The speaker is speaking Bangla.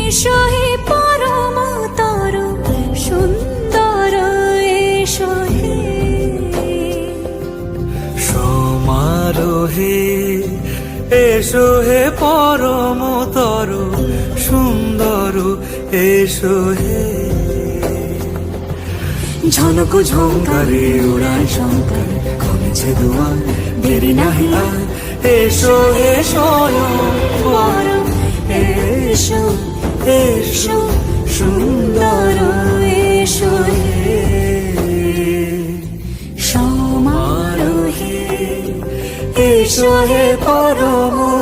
এসো হে পরমতর সুন্দর এসো হে সমারোহে এসো হে পরমতর সুন্দর এসো হে ঝনক ঝঙ্কারে উড়ায় শঙ্কর কমেছে দুয়ার দেরি নাহি আর এসো হে স্বয়ং পরম এসো এসো সুন্দর এসো হে সমারোহে এসো হে পরম